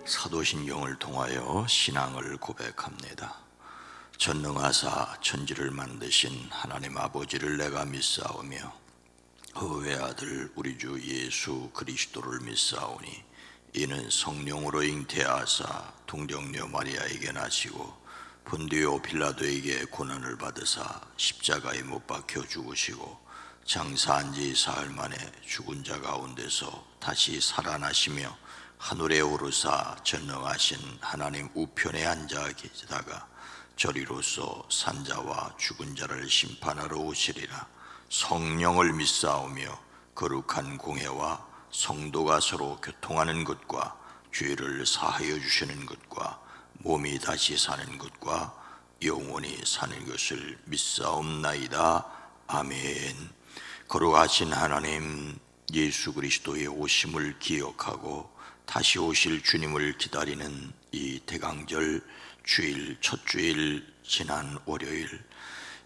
사도신경을 통하여 신앙을 고백합니다. 전능하사 천지를 만드신 하나님 아버지를 내가 믿사오며 그 외아들 우리 주 예수 그리스도를 믿사오니 이는 성령으로 잉태하사 동정녀 마리아에게 나시고 본디오 빌라도에게 고난을 받으사 십자가에 못 박혀 죽으시고 장사한 지 사흘 만에 죽은 자 가운데서 다시 살아나시며 하늘에 오르사 전능하신 하나님 우편에 앉아 계시다가 저리로서 산자와 죽은 자를 심판하러 오시리라. 성령을 믿사오며 거룩한 공회와 성도가 서로 교통하는 것과 죄를 사하여 주시는 것과 몸이 다시 사는 것과 영원히 사는 것을 믿사옵나이다. 아멘. 거룩하신 하나님, 예수 그리스도의 오심을 기억하고 다시 오실 주님을 기다리는 이 대강절 주일 첫 주일 지난 월요일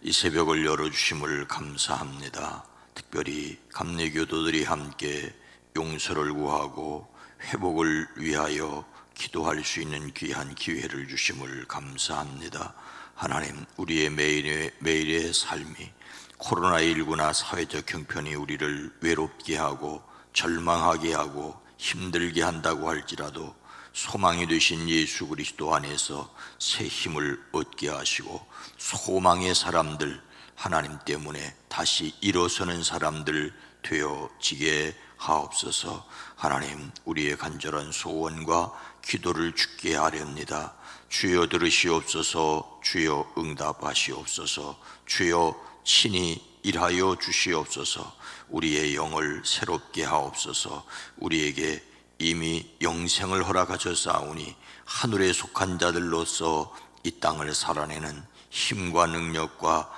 이 새벽을 열어주심을 감사합니다. 특별히 감리교도들이 함께 용서를 구하고 회복을 위하여 기도할 수 있는 귀한 기회를 주심을 감사합니다. 하나님, 우리의 매일의 삶이 코로나19나 사회적 형편이 우리를 외롭게 하고 절망하게 하고 힘들게 한다고 할지라도 소망이 되신 예수 그리스도 안에서 새 힘을 얻게 하시고 소망의 사람들, 하나님 때문에 다시 일어서는 사람들 되어지게 하옵소서. 하나님, 우리의 간절한 소원과 기도를 주께 하렵니다. 주여 들으시옵소서. 주여 응답하시옵소서. 주여 친히 일하여 주시옵소서. 우리의 영을 새롭게 하옵소서. 우리에게 이미 영생을 허락하셨사오니 하늘에 속한 자들로서 이 땅을 살아내는 힘과 능력과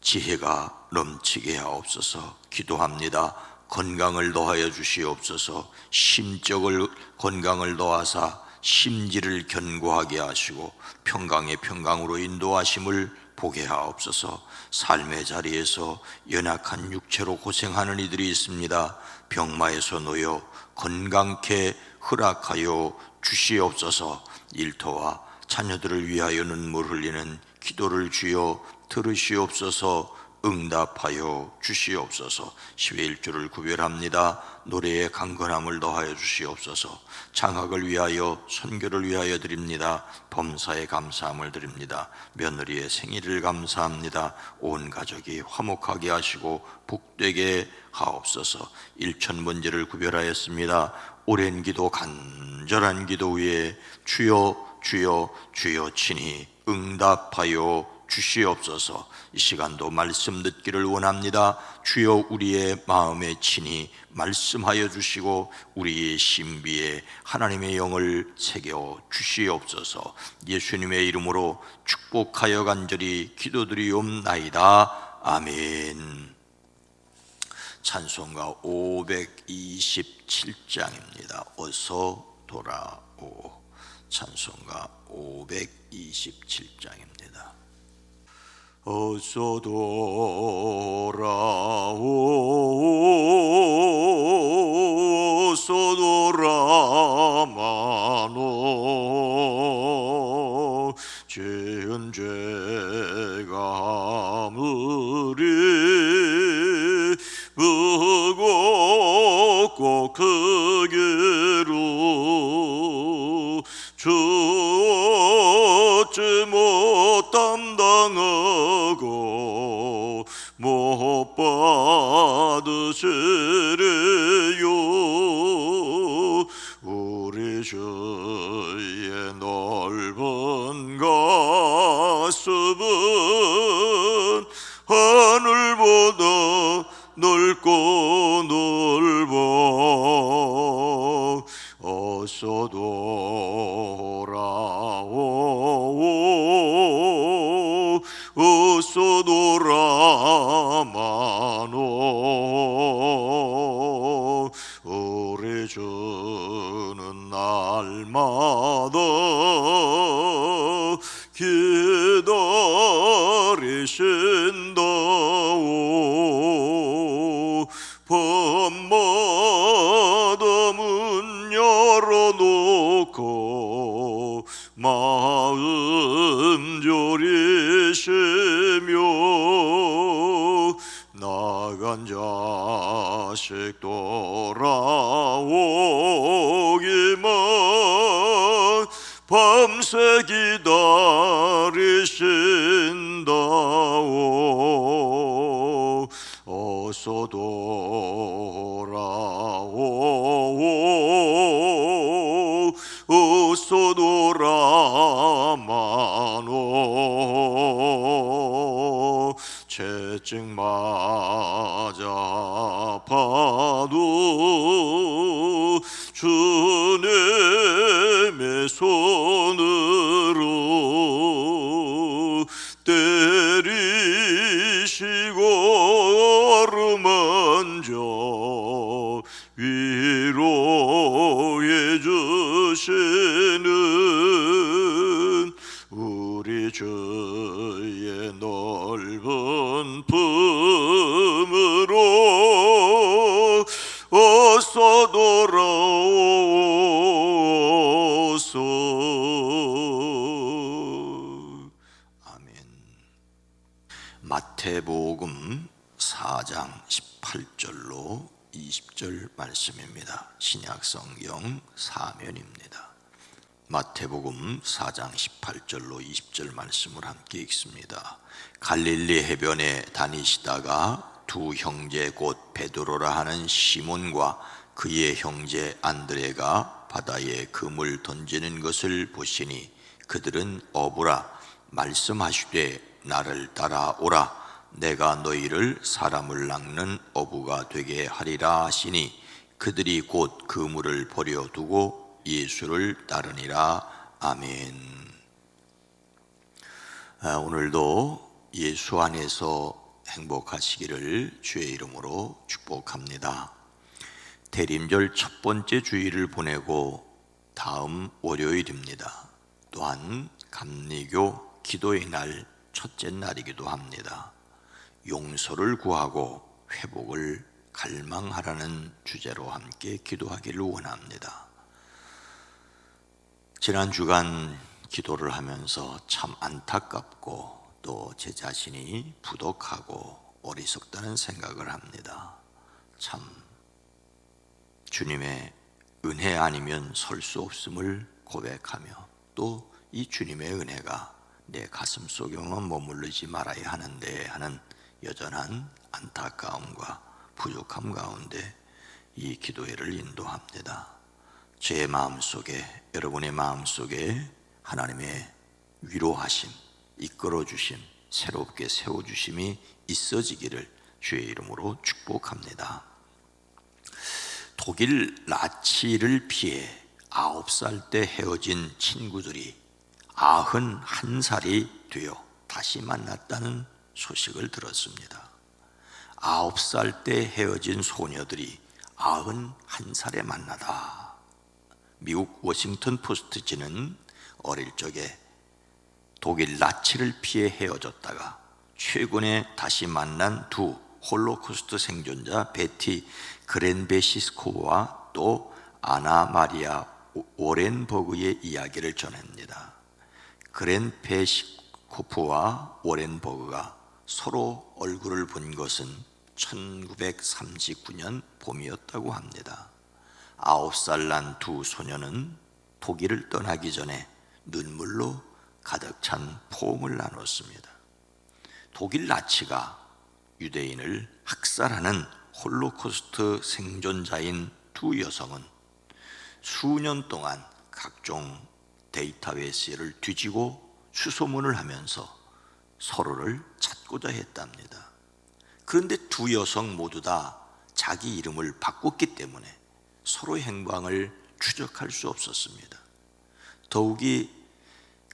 지혜가 넘치게 하옵소서. 기도합니다. 건강을 더하여 주시옵소서. 심적을 건강을 더하사 심지를 견고하게 하시고 평강의 평강으로 인도하심을 보게 하옵소서. 삶의 자리에서 연약한 육체로 고생하는 이들이 있습니다. 병마에서 놓여 건강케 허락하여 주시옵소서. 일터와 자녀들을 위하여 눈물 흘리는 기도를 주여 들으시옵소서. 응답하여 주시옵소서. 11조를 구별합니다. 노래의 강건함을 더하여 주시옵소서. 장학을 위하여 선교를 위하여 드립니다. 범사에 감사함을 드립니다. 며느리의 생일을 감사합니다. 온 가족이 화목하게 하시고 복되게 하옵소서. 일천번제를 구별하였습니다. 오랜 기도 간절한 기도 위에 주여 주여 주여 친히 응답하여 주시옵소서. 이 시간도 말씀 듣기를 원합니다. 주여 우리의 마음에 친히 말씀하여 주시고 우리의 신비에 하나님의 영을 새겨 주시옵소서. 예수님의 이름으로 축복하여 간절히 기도드리옵나이다. 아멘. 찬송가 527장입니다. 어서 돌아오. 찬송가 527장입니다. 어서 돌아오. 어서 돌아마노. 죄은 죄가 아무리 무겁고 크기로 주 어찌 못 담당하고 못 받으시리요. 우리 주의 넓은 가슴은 하늘보다 넓고 넓어. 어서 돌아오. 어서 돌아마노. 우리 주는 날마다 기다리신다오. 밤마다 문 열어놓고 나간 자식 돌아오기만 밤새 기다리신다오. 어서 돌아오. 어서 돌아마노. 채찍 맞아 파도 주님의 손으로 때리시고 어루만져 위로해 주시는 우리 주의 넓은 품으로 어서 돌아오소. 아멘. 마태복음 4장 18절로 20절 말씀입니다. 신약성경 사면입니다. 마태복음 4장 18절로 20절 말씀을 함께 읽습니다. 갈릴리 해변에 다니시다가 두 형제 곧 베드로라 하는 시몬과 그의 형제 안드레가 바다에 금을 던지는 것을 보시니 그들은 어부라 말씀하시되 나를 따라오라 내가 너희를 사람을 낚는 어부가 되게 하리라 하시니 그들이 곧 그물을 버려두고 예수를 따르니라. 아멘. 오늘도 예수 안에서 행복하시기를 주의 이름으로 축복합니다. 대림절 첫 번째 주일을 보내고 다음 월요일입니다. 또한 감리교 기도의 날 첫째 날이기도 합니다. 용서를 구하고 회복을 갈망하라는 주제로 함께 기도하기를 원합니다. 지난 주간 기도를 하면서 참 안타깝고 또 제 자신이 부족하고 어리석다는 생각을 합니다. 참 주님의 은혜 아니면 설 수 없음을 고백하며 또 이 주님의 은혜가 내 가슴 속에만 머무르지 말아야 하는데 하는 여전한 안타까움과 부족함 가운데 이 기도회를 인도합니다. 제 마음속에, 여러분의 마음속에 하나님의 위로하심, 이끌어주심, 새롭게 세워주심이 있어지기를 주의 이름으로 축복합니다. 독일 나치를 피해 9살 때 헤어진 친구들이 91살이 되어 다시 만났다는 소식을 들었습니다. 9살 때 헤어진 소녀들이 91살에 만나다. 미국 워싱턴 포스트지는 어릴 적에 독일 나치를 피해 헤어졌다가 최근에 다시 만난 두 홀로코스트 생존자 베티 그렌베시스코와 또 아나 마리아 오렌버그의 이야기를 전합니다. 그렌베시코프와 오렌버그가 서로 얼굴을 본 것은 1939년 봄이었다고 합니다. 9살 난 두 소녀는 독일을 떠나기 전에 눈물로 가득 찬 포옹을 나눴습니다. 독일 나치가 유대인을 학살하는 홀로코스트 생존자인 두 여성은 수년 동안 각종 데이터베이스를 뒤지고 수소문을 하면서 서로를 찾고자 했답니다. 그런데 두 여성 모두 다 자기 이름을 바꿨기 때문에 서로의 행방을 추적할 수 없었습니다. 더욱이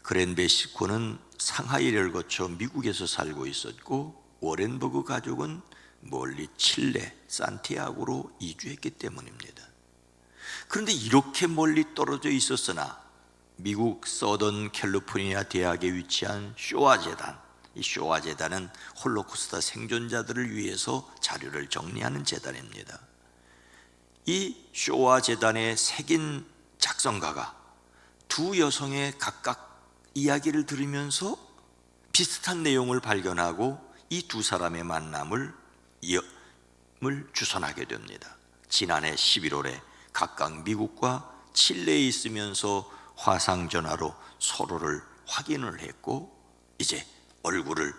그렌베시코는 상하이를 거쳐 미국에서 살고 있었고 오렌버그 가족은 멀리 칠레 산티아고로 이주했기 때문입니다. 그런데 이렇게 멀리 떨어져 있었으나 미국 서던 캘리포니아 대학에 위치한 쇼아 재단, 이 쇼아 재단은 홀로코스트 생존자들을 위해서 자료를 정리하는 재단입니다. 이 쇼아 재단의 색인 작성가가 두 여성의 각각 이야기를 들으면서 비슷한 내용을 발견하고 이 두 사람의 만남을 주선하게 됩니다. 지난해 11월에 각각 미국과 칠레에 있으면서 화상전화로 서로를 확인을 했고 이제 얼굴을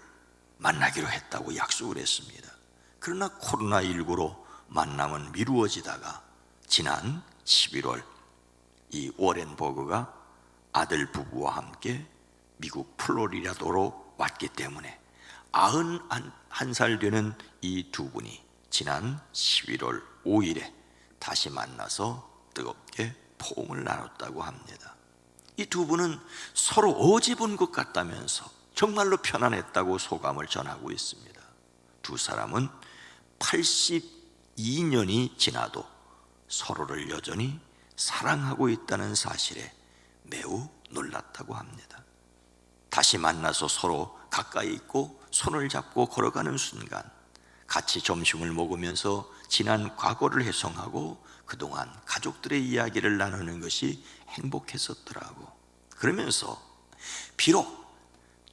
만나기로 했다고 약속을 했습니다. 그러나 코로나19로 만남은 미루어지다가 지난 11월 이 워렌 버그가 아들 부부와 함께 미국 플로리다도로 왔기 때문에 91살 되는 이 두 분이 지난 11월 5일에 다시 만나서 뜨겁게 포옹을 나눴다고 합니다. 이 두 분은 서로 어제 본 것 같다면서 정말로 편안했다고 소감을 전하고 있습니다. 두 사람은 82년이 지나도 서로를 여전히 사랑하고 있다는 사실에 매우 놀랐다고 합니다. 다시 만나서 서로 가까이 있고 손을 잡고 걸어가는 순간 같이 점심을 먹으면서 지난 과거를 회상하고 그동안 가족들의 이야기를 나누는 것이 행복했었더라고. 그러면서 비록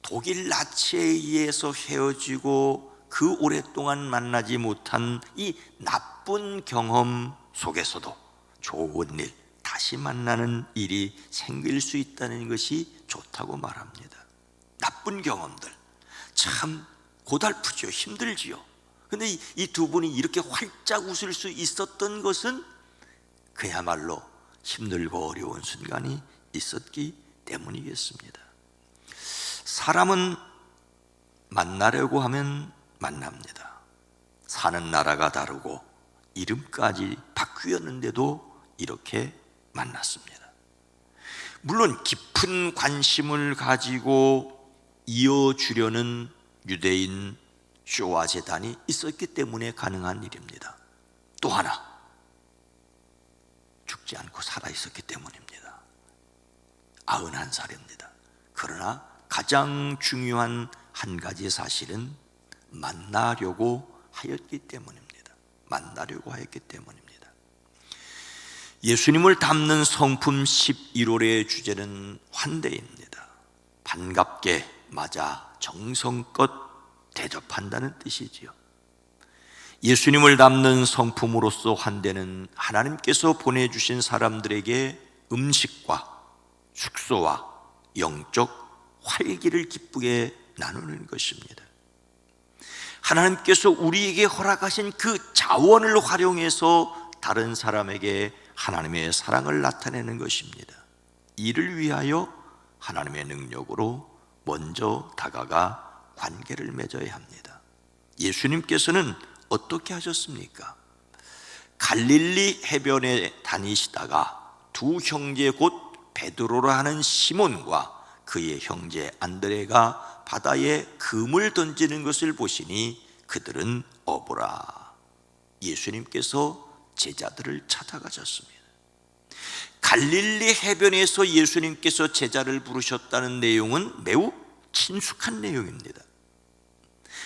독일 나치에 의해서 헤어지고 그 오랫동안 만나지 못한 이 나쁜 경험 속에서도 좋은 일, 다시 만나는 일이 생길 수 있다는 것이 좋다고 말합니다. 나쁜 경험들 참 고달프죠. 힘들지요. 근데 이 두 분이 이렇게 활짝 웃을 수 있었던 것은 그야말로 힘들고 어려운 순간이 있었기 때문이겠습니다. 사람은 만나려고 하면 만납니다. 사는 나라가 다르고 이름까지 바뀌었는데도 이렇게 만났습니다. 물론 깊은 관심을 가지고 이어주려는 유대인 쇼와 재단이 있었기 때문에 가능한 일입니다. 또 하나, 죽지 않고 살아있었기 때문입니다. 91살입니다. 그러나 가장 중요한 한 가지 사실은 만나려고 하였기 때문입니다. 만나려고 하였기 때문입니다. 예수님을 담는 성품 11월의 주제는 환대입니다. 반갑게 맞아 정성껏 대접한다는 뜻이지요. 예수님을 담는 성품으로서 환대는 하나님께서 보내주신 사람들에게 음식과 숙소와 영적 활기를 기쁘게 나누는 것입니다. 하나님께서 우리에게 허락하신 그 자원을 활용해서 다른 사람에게 하나님의 사랑을 나타내는 것입니다. 이를 위하여 하나님의 능력으로 먼저 다가가 관계를 맺어야 합니다. 예수님께서는 어떻게 하셨습니까? 갈릴리 해변에 다니시다가 두 형제 곧 베드로라 하는 시몬과 그의 형제 안드레가 바다에 금을 던지는 것을 보시니 그들은 어부라. 예수님께서 제자들을 찾아가셨습니다. 갈릴리 해변에서 예수님께서 제자를 부르셨다는 내용은 매우 친숙한 내용입니다.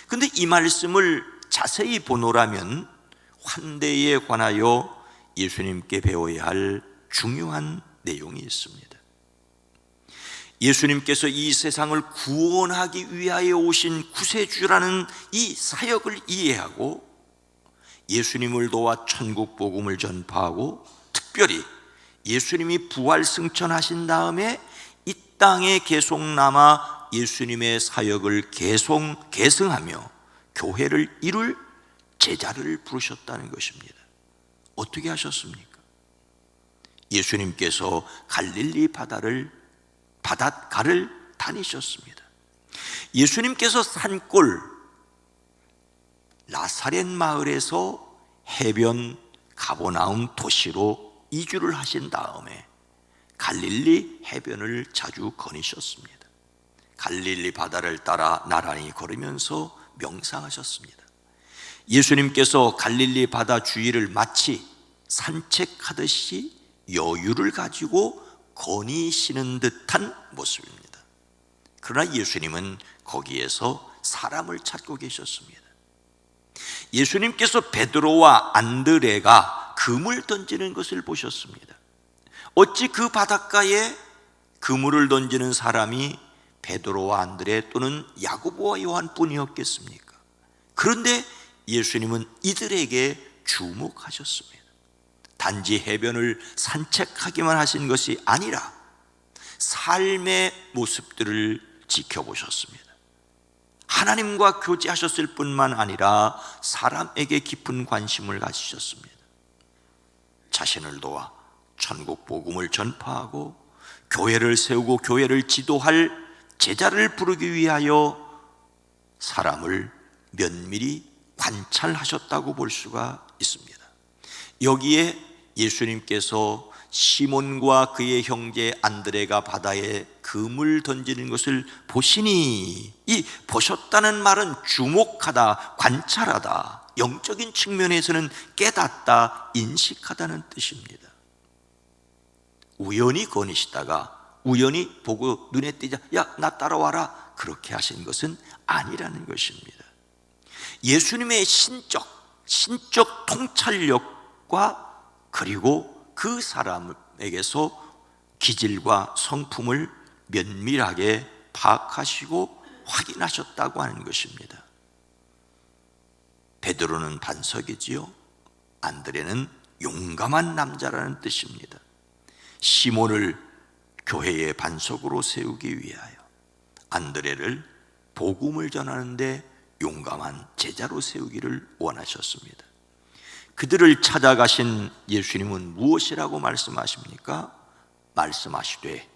그런데 이 말씀을 자세히 보노라면 환대에 관하여 예수님께 배워야 할 중요한 내용이 있습니다. 예수님께서 이 세상을 구원하기 위하여 오신 구세주라는 이 사역을 이해하고 예수님을 도와 천국 복음을 전파하고 특별히 예수님이 부활 승천하신 다음에 이 땅에 계속 남아 예수님의 사역을 계승하며 교회를 이룰 제자를 부르셨다는 것입니다. 어떻게 하셨습니까? 예수님께서 갈릴리 바닷가를 다니셨습니다. 예수님께서 산골 나사렛 마을에서 해변 가버나움 도시로 이주를 하신 다음에 갈릴리 해변을 자주 거니셨습니다. 갈릴리 바다를 따라 나란히 걸으면서 명상하셨습니다. 예수님께서 갈릴리 바다 주위를 마치 산책하듯이 여유를 가지고 거니시는 듯한 모습입니다. 그러나 예수님은 거기에서 사람을 찾고 계셨습니다. 예수님께서 베드로와 안드레가 그물 던지는 것을 보셨습니다. 어찌 그 바닷가에 그물을 던지는 사람이 베드로와 안드레 또는 야고보와 요한뿐이었겠습니까? 그런데 예수님은 이들에게 주목하셨습니다. 단지 해변을 산책하기만 하신 것이 아니라 삶의 모습들을 지켜보셨습니다. 하나님과 교제하셨을 뿐만 아니라 사람에게 깊은 관심을 가지셨습니다. 자신을 도와 천국 복음을 전파하고 교회를 세우고 교회를 지도할 제자를 부르기 위하여 사람을 면밀히 관찰하셨다고 볼 수가 있습니다. 여기에 예수님께서 시몬과 그의 형제 안드레가 바다에 그물 던지는 것을 보시니, 이 보셨다는 말은 주목하다, 관찰하다, 영적인 측면에서는 깨닫다, 인식하다는 뜻입니다. 우연히 거니시다가 우연히 보고 눈에 띄자 야, 나 따라와라, 그렇게 하신 것은 아니라는 것입니다. 예수님의 신적 통찰력과 그리고 그 사람에게서 기질과 성품을 면밀하게 파악하시고 확인하셨다고 하는 것입니다. 베드로는 반석이지요, 안드레는 용감한 남자라는 뜻입니다. 시몬을 교회의 반석으로 세우기 위하여, 안드레를 복음을 전하는데 용감한 제자로 세우기를 원하셨습니다. 그들을 찾아가신 예수님은 무엇이라고 말씀하십니까? 말씀하시되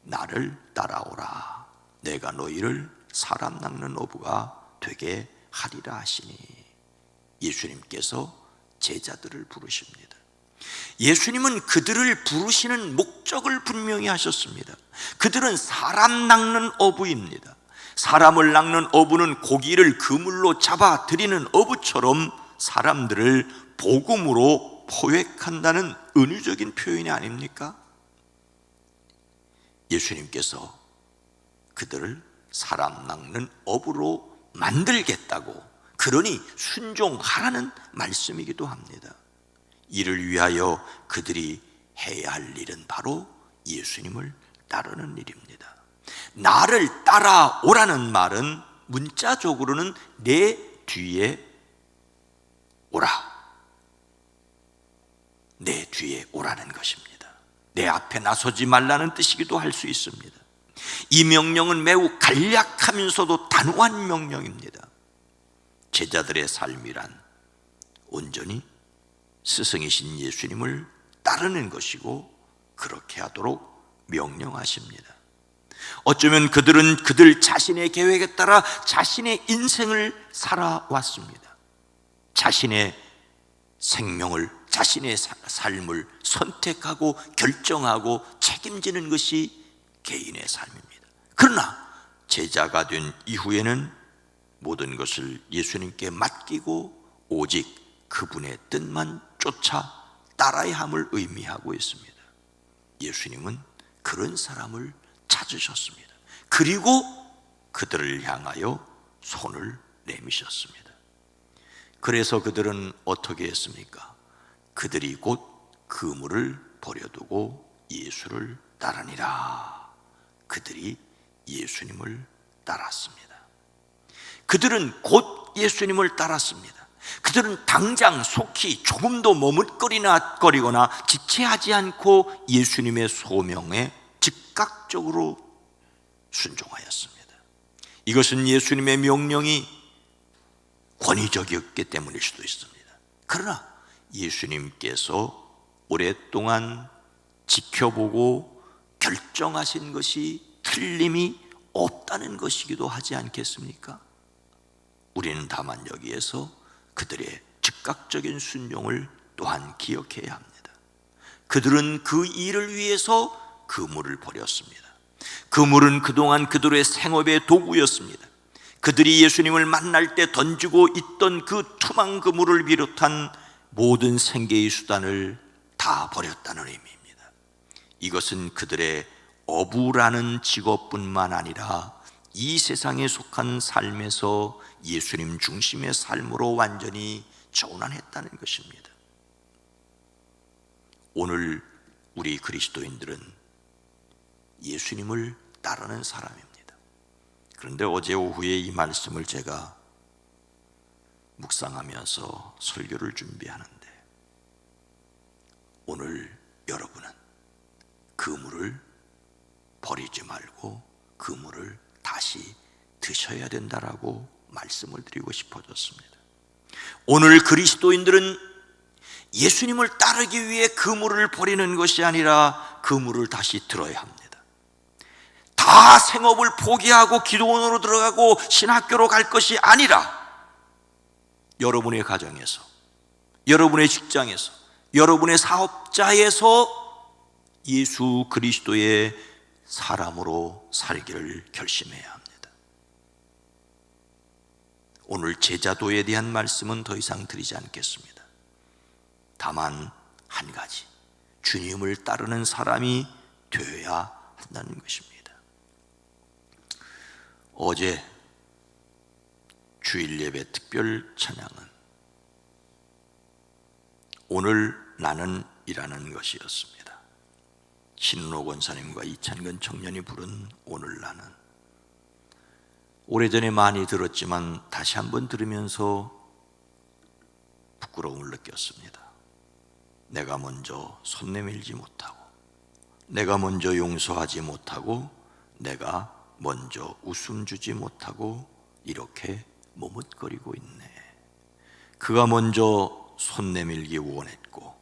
나를 따라오라, 내가 너희를 사람 낚는 어부가 되게 하리라 하시니. 예수님께서 제자들을 부르십니다. 예수님은 그들을 부르시는 목적을 분명히 하셨습니다. 그들은 사람 낚는 어부입니다. 사람을 낚는 어부는 고기를 그물로 잡아 들이는 어부처럼 사람들을 복음으로 포획한다는 은유적인 표현이 아닙니까? 예수님께서 그들을 사람 낚는 어부로 만들겠다고, 그러니 순종하라는 말씀이기도 합니다. 이를 위하여 그들이 해야 할 일은 바로 예수님을 따르는 일입니다. 나를 따라오라는 말은 문자적으로는 내 뒤에 오라, 내 뒤에 오라는 것입니다. 내 앞에 나서지 말라는 뜻이기도 할 수 있습니다. 이 명령은 매우 간략하면서도 단호한 명령입니다. 제자들의 삶이란 온전히 스승이신 예수님을 따르는 것이고, 그렇게 하도록 명령하십니다. 어쩌면 그들은 그들 자신의 계획에 따라 자신의 인생을 살아왔습니다. 자신의 생명을, 자신의 삶을 선택하고 결정하고 책임지는 것이 개인의 삶입니다. 그러나 제자가 된 이후에는 모든 것을 예수님께 맡기고 오직 그분의 뜻만 쫓아 따라야 함을 의미하고 있습니다. 예수님은 그런 사람을 찾으셨습니다. 그리고 그들을 향하여 손을 내미셨습니다. 그래서 그들은 어떻게 했습니까? 그들이 곧 그물을 버려두고 예수를 따르니라. 그들이 예수님을 따랐습니다. 그들은 곧 예수님을 따랐습니다. 그들은 당장 속히 조금도 머뭇거리거나 지체하지 않고 예수님의 소명에 즉각적으로 순종하였습니다. 이것은 예수님의 명령이 권위적이었기 때문일 수도 있습니다. 그러나 예수님께서 오랫동안 지켜보고 결정하신 것이 틀림이 없다는 것이기도 하지 않겠습니까? 우리는 다만 여기에서 그들의 즉각적인 순종을 또한 기억해야 합니다. 그들은 그 일을 위해서 그물을 버렸습니다. 그물은 그동안 그들의 생업의 도구였습니다. 그들이 예수님을 만날 때 던지고 있던 그 투망 그물을 비롯한 모든 생계의 수단을 다 버렸다는 의미입니다. 이것은 그들의 어부라는 직업뿐만 아니라 이 세상에 속한 삶에서 예수님 중심의 삶으로 완전히 전환했다는 것입니다. 오늘 우리 그리스도인들은 예수님을 따르는 사람입니다. 그런데 어제 오후에 이 말씀을 제가 묵상하면서 설교를 준비하는데, 오늘 여러분은 그물을 버리지 말고 그물을 다시 드셔야 된다라고 말씀을 드리고 싶어졌습니다. 오늘 그리스도인들은 예수님을 따르기 위해 그물을 버리는 것이 아니라 그물을 다시 들어야 합니다. 다 생업을 포기하고 기도원으로 들어가고 신학교로 갈 것이 아니라 여러분의 가정에서, 여러분의 직장에서, 여러분의 사업자에서 예수 그리스도의 사람으로 살기를 결심해야 합니다. 오늘 제자도에 대한 말씀은 더 이상 드리지 않겠습니다. 다만 한 가지, 주님을 따르는 사람이 되어야 한다는 것입니다. 어제 주일 예배 특별 찬양은 오늘 나는 이라는 것이었습니다. 신은호 권사님과 이찬근 청년이 부른 오늘 나는, 오래전에 많이 들었지만 다시 한번 들으면서 부끄러움을 느꼈습니다. 내가 먼저 손 내밀지 못하고, 내가 먼저 용서하지 못하고, 내가 먼저 웃음 주지 못하고 이렇게 머뭇거리고 있네. 그가 먼저 손 내밀기 원했고,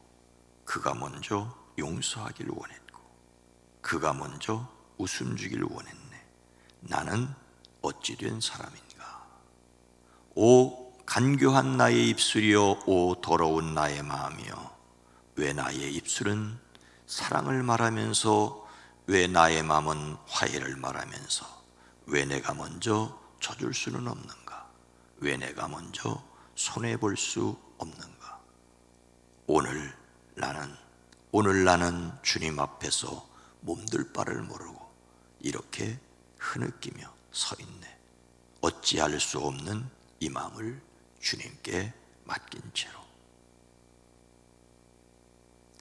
그가 먼저 용서하길 원했고, 그가 먼저 웃음 주길 원했네. 나는 어찌 된 사람인가? 오 간교한 나의 입술이여, 오 더러운 나의 마음이여, 왜 나의 입술은 사랑을 말하면서, 왜 나의 마음은 화해를 말하면서, 왜 내가 먼저 져줄 수는 없는가? 왜 내가 먼저 손해볼 수 없는가? 오늘 나는 주님 앞에서 몸둘 바를 모르고 이렇게 흐느끼며 서 있네. 어찌할 수 없는 이 마음을 주님께 맡긴 채로.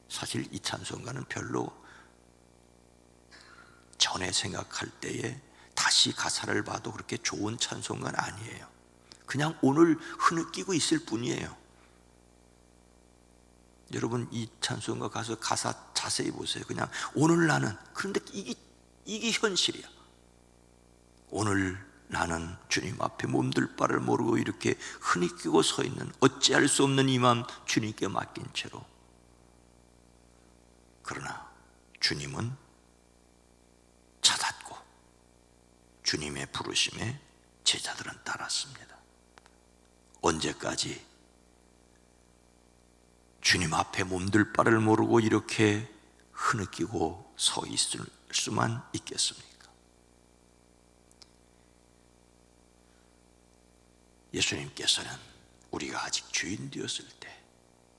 사실 이 찬송가는 별로 전에 생각할 때에 다시 가사를 봐도 그렇게 좋은 찬송가는 아니에요. 그냥 오늘 흐느끼고 있을 뿐이에요. 여러분 이 찬송가 가서 가사 자세히 보세요. 그냥 오늘 나는, 그런데 이게 현실이야. 오늘 나는 주님 앞에 몸둘 바를 모르고 이렇게 흐느끼고 서 있는, 어찌할 수 없는 이 마음 주님께 맡긴 채로. 그러나 주님은 찾았고 주님의 부르심에 제자들은 따랐습니다. 언제까지 주님 앞에 몸둘 바를 모르고 이렇게 흐느끼고 서 있을 수만 있겠습니까? 예수님께서는 우리가 아직 죄인 되었을 때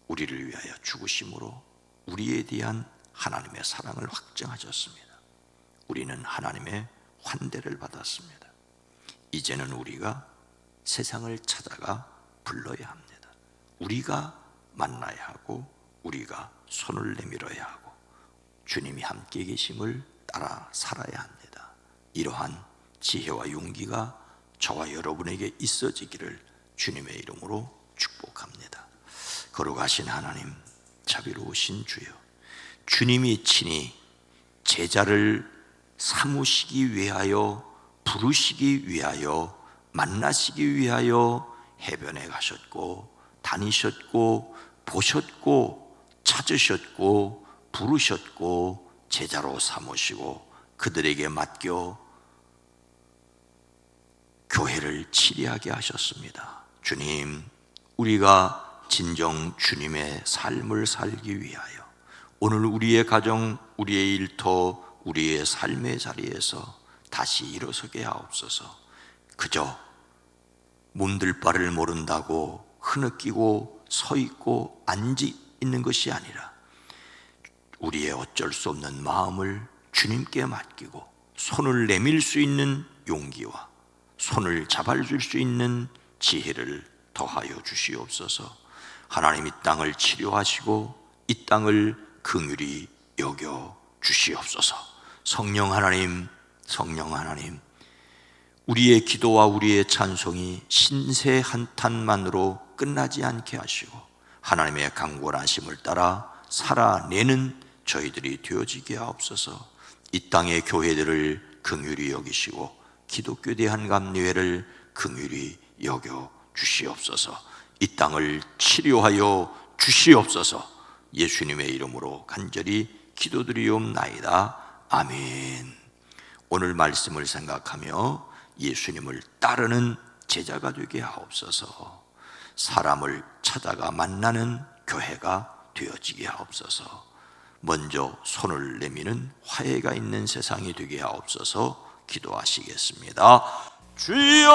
우리를 위하여 죽으심으로 우리에 대한 하나님의 사랑을 확증하셨습니다. 우리는 하나님의 환대를 받았습니다. 이제는 우리가 세상을 찾아가 불러야 합니다. 우리가 만나야 하고, 우리가 손을 내밀어야 하고, 주님이 함께 계심을 따라 살아야 합니다. 이러한 지혜와 용기가 저와 여러분에게 있어지기를 주님의 이름으로 축복합니다. 거룩하신 하나님, 자비로우신 주여, 주님이 친히 제자를 삼으시기 위하여, 부르시기 위하여, 만나시기 위하여 해변에 가셨고 다니셨고 보셨고 찾으셨고 부르셨고 제자로 삼으시고 그들에게 맡겨 교회를 치리하게 하셨습니다. 주님, 우리가 진정 주님의 삶을 살기 위하여 오늘 우리의 가정, 우리의 일터, 우리의 삶의 자리에서 다시 일어서게 하옵소서. 그저 몸둘 바를 모른다고 흐느끼고 서 있고 앉아 있는 것이 아니라 우리의 어쩔 수 없는 마음을 주님께 맡기고 손을 내밀 수 있는 용기와 손을 잡아줄 수 있는 지혜를 더하여 주시옵소서. 하나님, 이 땅을 치료하시고 이 땅을 긍휼히 여겨 주시옵소서. 성령 하나님, 우리의 기도와 우리의 찬송이 신세 한탄만으로 끝나지 않게 하시고 하나님의 강권하심을 따라 살아내는 저희들이 되어지게 하옵소서. 이 땅의 교회들을 긍휼히 여기시고 기독교 대한감리회를 긍휼히 여겨 주시옵소서. 이 땅을 치료하여 주시옵소서. 예수님의 이름으로 간절히 기도드리옵나이다. 아멘. 오늘 말씀을 생각하며 예수님을 따르는 제자가 되게 하옵소서. 사람을 찾아가 만나는 교회가 되어지게 하옵소서. 먼저 손을 내미는 화해가 있는 세상이 되게 하옵소서. 기도하시겠습니다. 주여